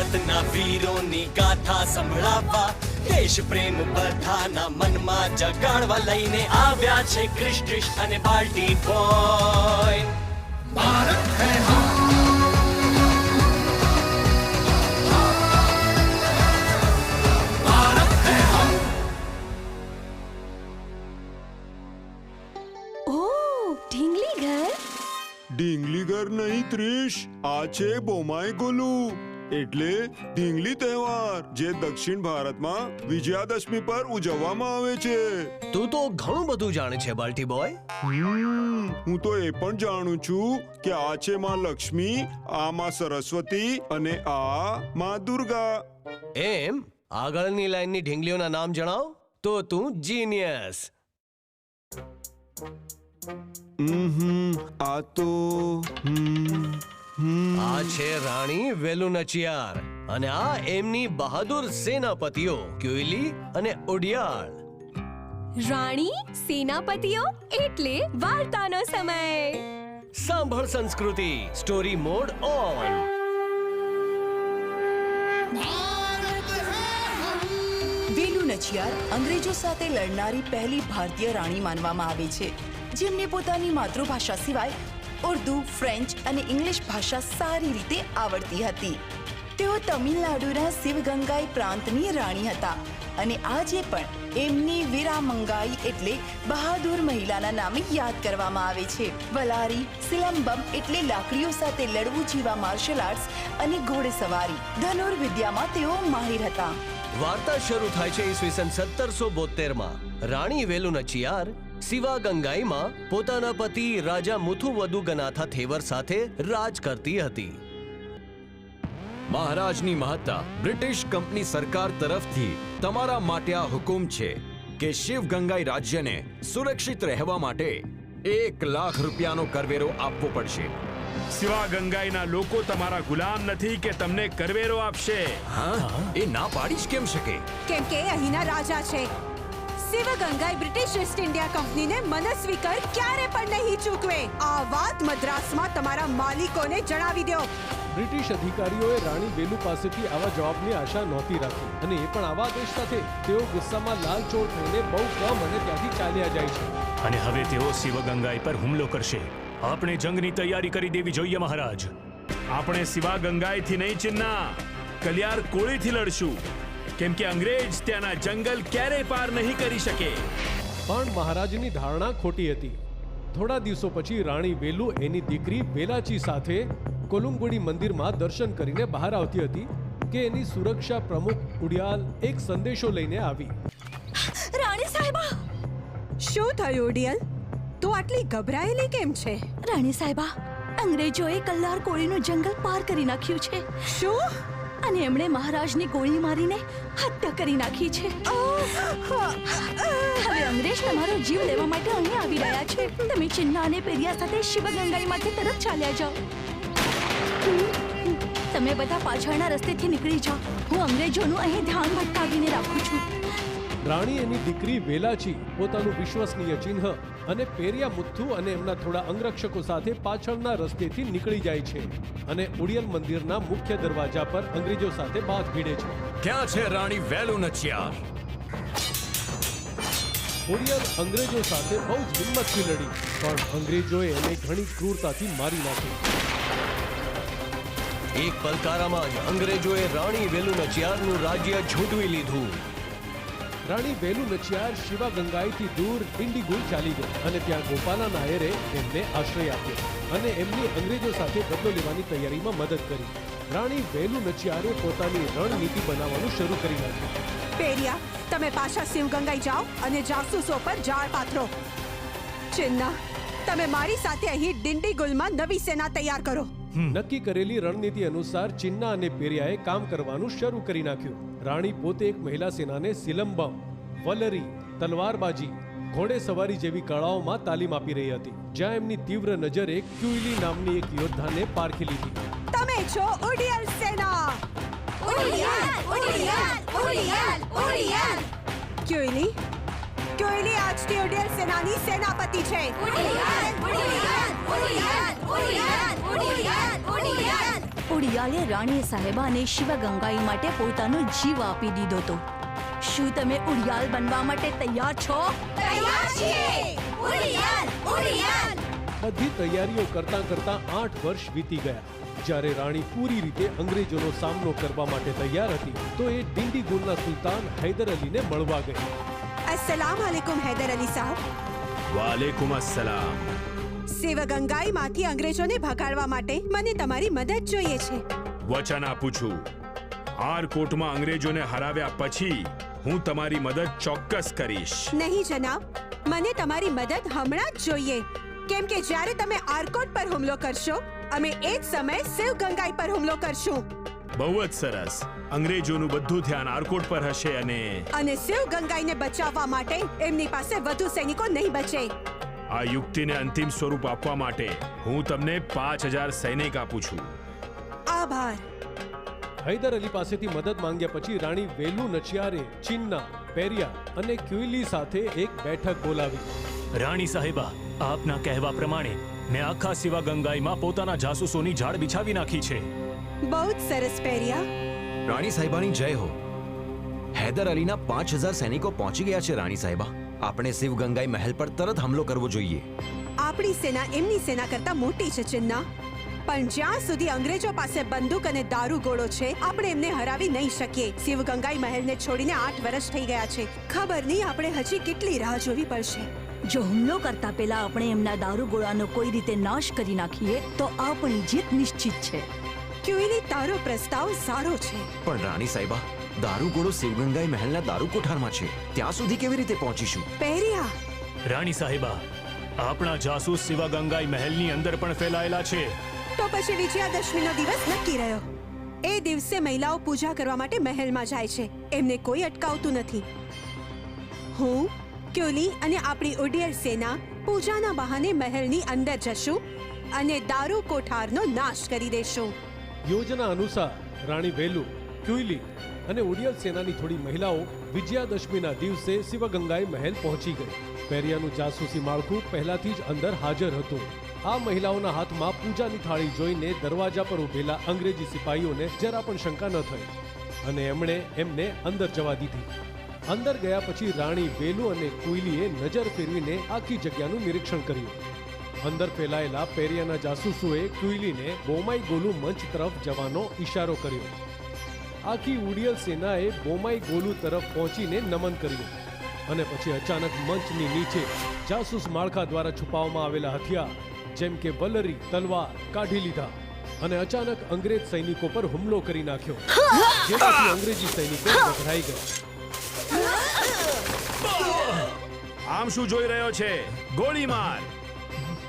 ભારતના વીરોની ગાથા સંભળાવવા, દેશ પ્રેમ બધાના મનમાં જગાડવા લઈને આવ્યા છે ક્રિશ અને બાલ્ટી બોય. ભારત હે ઢીંગલી ઘર નહીં ત્રીશ, આ છે બોમાઈ ગોલું એટલે ઢીંગલી તહેવાર જે દક્ષિણ ભારતમાં વિજયાદશમી પર ઉજવવામાં આવે છે. તું તો ઘણું બધું જાણે છે બાલ્ટી બોય. હું તો એ પણ જાણું છું કે આ છે માં લક્ષ્મી, આ માં સરસ્વતી અને આ માં દુર્ગા. એમ? આગળની લાઈનની ઢીંગલીઓના નામ જણાવ તો તું જીનિયસ. આ તો આ છે રાણી વેલુ નચિયાર અને આ એમની બહાદુર સેનાપતિઓ ક્યુઈલી અને ઓડિયાળ. રાણી સેનાપતિઓ એટલે વાર્તાનો સમય. સાંભળ સંસ્કૃતિ, સ્ટોરી મોડ ઓન. વેલુ નચિયાર અંગ્રેજો સાથે લડનારી પહેલી ભારતીય રાણી માનવામાં આવે છે, જેમને પોતાની માતૃભાષા સિવાય ઉર્દુ, ફ્રેન્ચ અને ઇંગ્લિશ ભાષા સારી રીતે આવડતી હતી. તેઓ તમિલનાડુના શિવગંગાઈ પ્રાંતની રાણી હતા અને આજે પણ એમની વીરામંગાઈ એટલે બહાદુર મહિલાના નામે યાદ કરવામાં આવે છે. વલારી, સિલંબમ એટલે લાકડીઓ સાથે લડવું જેવા માર્શલ આર્ટ્સ અને ઘોડેસવારી, ધનુર્વિદ્યામાં તેઓ માહિર હતા. વાર્તા શરૂ થાય છે ઈસવીસન 1772માં. રાણી વેલુ નચિયાર શિવાગંગાઈમાં પોતાના પતિ રાજા મુથુવદુગનાથા થેવર સાથે રાજ કરતી હતી. મહારાજની મહત્તા, બ્રિટિશ કંપની સરકાર તરફથી તમારા માટે આ હુકુમ છે કે શિવગંગાઈ રાજ્યને સુરક્ષિત રહેવા માટે 1 લાખ રૂપિયાનો કરવેરો આપવો પડશે. શિવાગંગાઈના લોકો તમારા ગુલામ નથી કે તમને કરવેરો આપશે. હા, એ ના પાડી જ કેમ શકે? કેમ કે અહીંના રાજા છે. શિવગંગાઈ બ્રિટિશ ઈસ્ટ ઇન્ડિયા કંપનીને મનસ્વી કર ક્યારે પણ નહીં ચૂકવે. આ વાત મદ્રાસમાં તમારા માલિકોને જણાવી દો. બ્રિટિશ અધિકારીઓએ રાણી વેલુ પાસેથી આવા જવાબની આશા નહોતી રાખી અને એ પણ આવા આદેશ સાથે. તેઓ ગુસ્સામાં લાલચોળ થઈને બહુ કમ અને ત્યાંથી ચાલ્યા જાય છે. અને હવે તેઓ શિવગંગાઈ પર હુમલો કરશે. આપણે જંગની તૈયારી કરી દેવી જોઈએ મહારાજ. આપણે શિવાગંગાઈથી નહીં ચિન્ના, કલિયાર કોળીથી લડશું, કેમ કે અંગ્રેજ ત્યાંના જંગલ ક્યારેય પાર નહીં કરી શકે. પણ મહારાજની ધારણા ખોટી હતી. થોડા દિવસો પછી રાણી વેલુ એની દીકરી વેલાચી સાથે કોલુંગુડી મંદિરમાં દર્શન કરીને બહાર આવતી હતી કે એની સુરક્ષા પ્રમુખ ઉડિયાલ એક સંદેશો લઈને આવી. રાણી સાહેબા! શું થયું ઉડિયાલ? તું આટલી ગભરાયેલી કેમ છે? રાણી સાહેબા, અંગ્રેજોએ કલ્લાર કોળીનું જંગલ પાર કરી નાખ્યું છે. શું? અને એમણે મહારાજની ગોળી મારીને હત્યા કરી નાખી છે. હવે અંગ્રેજ તમારો જીવ લેવા માટે અહીં આવી રહ્યા છે. તમે ચિન્ના અને પેરિયા સાથે શિવગંગાઈમાંથી તરત ચાલ્યા જાઓ. તમે બધા પાછળના રસ્તેથી નીકળી જાઓ. હું અંગ્રેજોનું અહીં ધ્યાન ભટકાવીને રાખું છું. રાણી એની દીકરી વેલાચી પોતાનું વિશ્વસનીય ચિહ્ન અને પેરિયા મુથ્થુ અને એમના થોડા અંગરક્ષકો સાથે પાછળના રસ્તેથી નીકળી જાય છે અને ઉડિયલ મંદિરના મુખ્ય દરવાજા પર અંગ્રેજો સાથે બાથ ભીડે છે. ક્યાં છે રાણી વેલુ નચિયાર? ઉડિયલ અંગ્રેજો સાથે બહુ જ હિંમતથી લડી, પણ અંગ્રેજોએ એને ઘણી ક્રૂરતાથી મારી નાખી. એક પલકારામાં જ અંગ્રેજોએ રાણી વેલુ નચિયારનું રાજ્ય ઝૂંટવી લીધું. રાણી વેલુ નચિયાર શિવાગંગાઈથી દૂર ડિંડીગુલ ચાલી ગઈ અને ત્યાં ગોપાલા નાયરે એમને આશ્રય આપ્યો અને એમની અંગ્રેજો સાથે બદલો લેવાની તૈયારીમાં મદદ કરી. રાણી વેલુ નચિયારે પોતાની રણનીતિ બનાવવાનું શરૂ કરી નાખ્યું. પેરિયા, તમે પાછા શિવગંગાઈ જાઓ અને જાસૂસો પર જાળ પાથરો. ચિન્ના, તમે મારી સાથે અહીં ડિંડીગુલમાં નવી સેના તૈયાર કરો. નક્કી કરેલી રણનીતિ અનુસાર ચિન્ના અને પેરિયાએ કામ કરવાનું શરૂ કરી નાખ્યું. રાણી પોતે એક મહિલા સેનાને સિલંબમ, વલરી, તલવારબાજી, ઘોડેસવારી જેવી કળાઓમાં તાલીમ આપી રહી હતી, જ્યાં એમની તીવ્ર નજરે ક્યુઈલી નામની એક યોદ્ધાને પારખી લીધી. તમે છો ઉડિયલ સેના. ક્યુઈલી આજથી ઉડિયલ સેનાની સેનાપતિ છે. ઉડિયાલે રાણી સાહેબા અને શિવગંગાઈ માટે પોતાનો જીવ આપી દીધો હતો. શું તમે ઉડિયાલ બનવા માટે તૈયાર છો? તૈયાર છીએ! ઉડિયાલ! ઉડિયાલ! બધી તૈયારીઓ કરતા કરતા 8 વર્ષ વીતી ગયા. જ્યારે રાણી પૂરી રીતે અંગ્રેજોનો સામનો કરવા માટે તૈયાર હતી તો એ ડિંડીગુલના સુલતાન હૈદર અલીને મળવા ગઈ. અસ્સલામ વાલેકુમ હૈદર અલી સાહેબ. વાલેકુમ અસ્સલામ. શિવગંગાઈમાંથી અંગ્રેજોને ભગાડવા માટે મને તમારી મદદ જોઈએ છે. વચન આપું છું, આરકોટમાં અંગ્રેજોને હરાવ્યા પછી હું તમારી મદદ ચોક્કસ કરીશ. નહીં જનાબ, મને તમારી મદદ હમણાં જ જોઈએ, કેમ કે જ્યારે તમે આરકોટ પર હુમલો કરશો અમે એ જ સમયે શિવગંગાઈ પર હુમલો કરશું. બહુ જ સરસ. અંગ્રેજોનું બધું ધ્યાન આરકોટ પર હશે અને શિવગંગાઈને બચાવવા માટે એમની પાસે વધુ સૈનિકો નહીં બચે. આ યુક્તિને અંતિમ સ્વરૂપ આપવા માટે હું તમને 5000 સૈનિક આપું છું. આભાર. હૈદર અલી પાસેથી મદદ માંગ્યા પછી રાણી વેલુ નચિયારે ચિન્ના, પેરિયા અને ક્યુઇલી સાથે એક બેઠક બોલાવી. રાણી સાહેબા, આપના કહેવા પ્રમાણે મેં આખા શિવગંગાઈમાં પોતાના જાસૂસોની ઝાડ બિછાવી નાખી છે. બહુ જ સરસ પેરિયા. રાણી સાહેબાની જય હો. હૈદર અલીના 5000 સૈનિકો પહોંચી ગયા છે. રાણી સાહેબા, આપણે શિવગંગાઈ મહેલ પર તરત હુમલો કરવો જોઈએ. આપણી સેના એમની સેના કરતા મોટી છે ચિન્ના, પણ જ્યાં સુધી અંગ્રેજો પાસે બંદૂક અને દારૂગોળો છે આપણે એમને હરાવી નહીં શકીએ. શિવગંગાઈ મહેલને છોડીને 8 વર્ષ થઈ ગયા છે. ખબર નહીં આપણે હજી કેટલી રાહ જોવી પડશે. જો હુમલો કરતા પહેલા આપણે એમના દારૂગોળાનો કોઈ રીતે નાશ કરી નાખીએ તો આપણી જીત નિશ્ચિત છે. ક્યુઇલી, તારો પ્રસ્તાવ સારો છે. પણ રાણી સાહેબા, દારૂગોળો શિવગંગાઈ મહેલના દારૂ કોઠારમાં છે. ત્યાં સુધી કેવી રીતે પહોંચીશું? પેરિયા. રાણી સાહેબા, આપણા જાસૂસ શિવગંગાઈ મહેલની અંદર પણ ફેલાયેલા છે. તો પછી વિજયાદશમીનો દિવસ નક્કી રહ્યો. એ દિવસે મહિલાઓ પૂજા કરવા માટે મહેલમાં જાય છે. એમને કોઈ અટકાવતું નથી. હું, ક્યુલી અને આપણી ઉડિયર સેના પૂજાના બહાને મહેલની અંદર જશું અને દારૂ કોઠારનો નાશ કરી દેશું. યોજના અનુસાર રાણી વેલુ, ક્યુઇલી અને ઉડિયલ સેનાની થોડી મહિલાઓ વિજયાદશમીના દિવસે શિવગંગાઈ મહેલ પહોંચી ગઈ. પેરિયાનું જાસૂસી માળખું પહેલાથી જ અંદર હાજર હતું. આ મહિલાઓના હાથમાં પૂજાની થાળી જોઈને દરવાજા પર ઉભેલા અંગ્રેજી સિપાહીઓને જરા પણ શંકા ન થઈ અને એમણે એમને અંદર જવા દીધી. અંદર ગયા પછી રાણી વેલુ અને ક્યુઇલીએ નજર ફેરવીને આખી જગ્યાનું નિરીક્ષણ કર્યું. અંદર ફેલાયેલા પેરિયાના જાસૂસોએ ક્યુઇલીને બોમાઈ ગોલુ મંચ તરફ જવાનો ઈશારો કર્યો. આખી ઉડિયલ સેનાએ બોમાઈ ગોલુ તરફ પહોંચીને નમન કર્યું અને પછી અચાનક મંચની નીચે જાસૂસ માળખા દ્વારા છુપાવવામાં આવેલા હથિયાર જેમ કે વલરી, તલવાર કાઢી લીધા અને અચાનક અંગ્રેજ સૈનિકો પર હુમલો કરી નાખ્યો, જેનાથી અંગ્રેજી સૈનિકો ગભરાઈ ગયા. આમ શું જોઈ રહ્યો છે? ગોળી માર!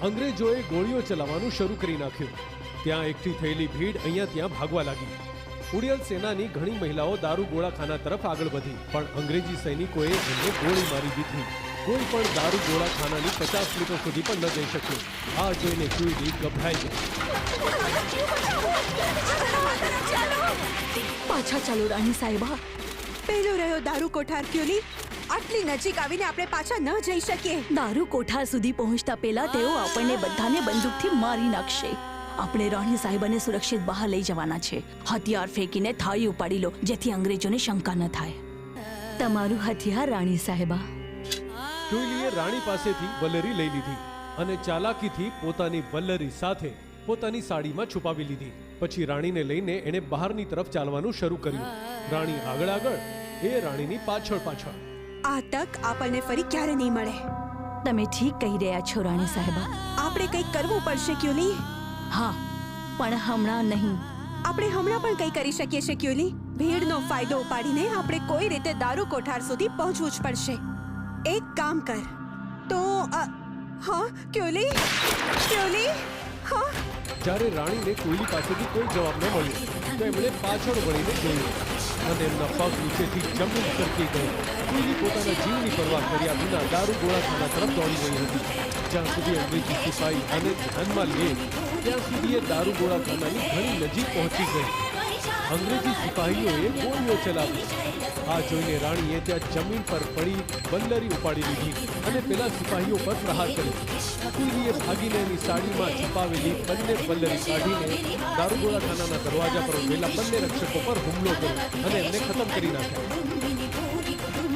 અંગ્રેજોએ ગોળીઓ ચલાવવાનું શરૂ કરી નાખ્યું. ત્યાં એકઠી થયેલી ભીડ અહીંયા ત્યાં ભાગવા લાગી. ઉડિયલ સેનાની ઘણી મહિલાઓ દારૂગોળાખાના તરફ આગળ વધી, પણ અંગ્રેજી સૈનિકોએ એમને ગોળી મારી દીધી. કોઈ પણ દારૂગોળાખાનાની 50 મીટર સુધી પણ ન જઈ શક્યું. આ જોઈને ક્યુઇલી ગભરાઈ ગઈ. પાછા ચાલો રાણી સાહેબા. પેલો રહ્યો દારૂ કોઠાર. ક્યુલી, આટલી નજીક આવીને આપણે પાછા ન જઈ શકીએ. દારૂ કોઠાર સુધી પહોંચતા પહેલા તેઓ આપણને બધાને બંદૂકથી મારી નાખશે. આપણે રાણી સાહેબાને સુરક્ષિત બહાર લઈ જવાના છે. હથિયાર ફેંકીને થાળી ઉપાડી લો જેથી અંગ્રેજોને શંકા ન થાય. તમારું હથિયાર રાણી સાહેબા. ક્યુઇલીએ રાણી પાસેથી વલરી લઈ લીધી અને ચાલાકીથી પોતાની વલરી સાથે પોતાની સાડીમાં છુપાવી લીધી. પછી રાણીને લઈને એણે બહારની તરફ ચાલવાનું શરૂ કર્યું. રાણી આગળ આગળ, એ રાણીની પાછળ પાછળ. આ તક આપણને ફરી ક્યારે નહીં મળે. તમે ઠીક કહી રહ્યા છો રાણી સાહેબા. આપણે કંઈક કરવું પડશે ક્યુલી. હા, પણ હમણાં નહીં. આપણે હમણાં પણ કંઈ કરી શકીએ છીએ ક્યુલી. ભીડનો ફાયદો ઉપાડીને આપણે કોઈ રીતે દારૂ કોઠાર સુધી પહોંચવું જ પડશે. એક કામ કર તો હા ક્યુલી, ક્યુલી. હા. જ્યારે રાણીને ક્યુઇલી પાસેથી કોઈ જવાબ ન મળ્યો તો એમણે પાછળ વળીને જોયું અને એમના પગ નીચેથી જમીન સરકી ગઈ. ક્યુઇલી પોતાના જીવની પરવા કર્યા વિના દારૂગોળાખાના તરફ દોડી ગઈ હતી. જ્યાં સુધી અંગ્રેજી સિપાહી આને ધ્યાનમાં લે ત્યાં સુધી એ દારૂગોળાખાનાની ઘણી નજીક પહોંચી ગઈ. અંગ્રેજી સિપાહીઓએ ગોળીઓ ચલાવી. આ જોઈને રાણીએ ત્યાં જમીન પર પડી વલ્લરી ઉપાડી લીધી અને પેલા સિપાહીઓ પર પ્રહાર કર્યો. કુઈલીએ ભાગીને એની સાડીમાં છુપાવેલી બંને વલ્લરી કાઢીને દારૂગોળા ખાનાના દરવાજા પર ઉભેલા બંને રક્ષકો પર હુમલો કર્યો અને એમને ખતમ કરી નાખ્યા.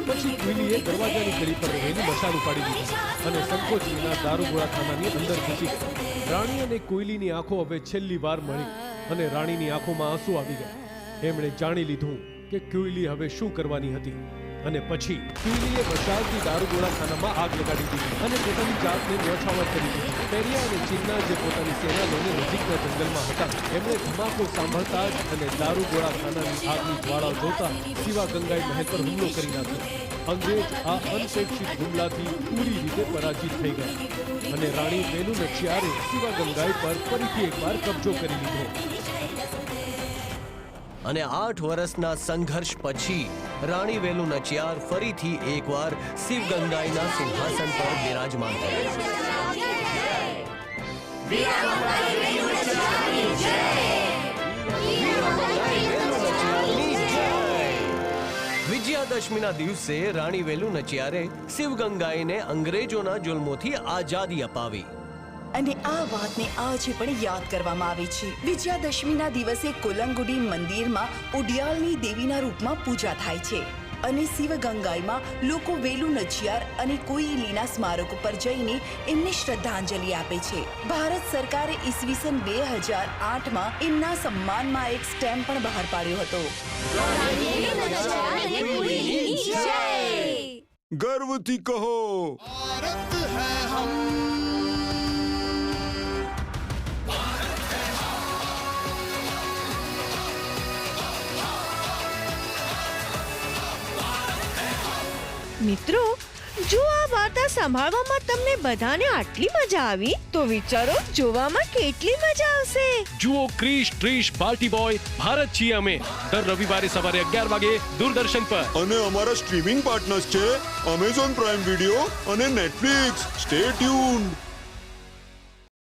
પછી કુઈલીએ દરવાજાની ગળી પર રહેલી મશાલ ઉપાડી દીધી અને સંકોચ વિના દારૂગોળા ખાનાની અંદર ઘૂસી ગઈ. રાણી અને કુઈલીની આંખો હવે છેલ્લી વાર મળી અને રાણીની આંખોમાં આંસુ આવી ગયા. એમણે જાણી લીધું કે ક્યુઈલી હવે શું કરવાની હતી અને પછી ક્યુઈલીએ મશાલથી દારૂગોળા ખાનામાં આગ લગાડી દીધી અને પોતાની જાતને ન્યોછાવર કરી દીધી. પેરિયા અને ચિન્ના જે પોતાની સેના લઈને નજીકના જંગલમાં હતા એમણે ધમાકો સાંભળતા જ અને દારૂગોળા ખાનાની આગની જ્વાળા જોતા શિવા ગંગાઈ મહેલ પર હુમલો કરી નાખ્યો. અંગ્રેજ આ અનપેક્ષિત હુમલાથી પૂરી રીતે પરાજિત થઈ ગયા અને રાણી વેલુ નચિયારે શિવા ગંગાઈ પર ફરીથી એકવાર કબજો કરી લીધો. અને 8 વર્ષના સંઘર્ષ પછી રાણી વેલુ નચિયાર ફરીથી એકવાર શિવગંગાઈના સિંહાસન પર બિરાજમાન થયા. વિજયાદશમીના દિવસે રાણી વેલુ નચિયારે શિવગંગાઈને અંગ્રેજોના જુલ્મોથી આઝાદી અપાવી. અને આ વાતને આજે પણ યાદ કરવામાં આવે છે. વિજયાદશમીના દિવસે કોલંગુડી મંદિરમાં ઉડિયાલની દેવીના રૂપમાં પૂજા થાય છે અને શિવગંગાઈમાં લોકો વેલુ નચિયાર અને કોઈલીના સ્મારકો પર જઈને એમને શ્રદ્ધાંજલિ આપે છે. ભારત સરકારે ઈસવીસન 2008માં એમના સન્માનમાં એક સ્ટેમ્પ પણ બહાર પાડ્યો હતો. ગર્વથી કહો, મિત્રો, જો આ વાર્તા સંભાળવામાં તમને બધાને આટલી મજા આવી તો વિચારો જોવામાં કેટલી મજા આવશે. જુઓ ક્રિશ ટ્રીશ પાર્ટી બોય ભારત છીએ અમે દર રવિવારે સવારે 11 વાગે દૂરદર્શન પર. અને અમારા સ્ટ્રીમિંગ પાર્ટનર્સ છે Amazon Prime Video અને Netflix. Stay tuned.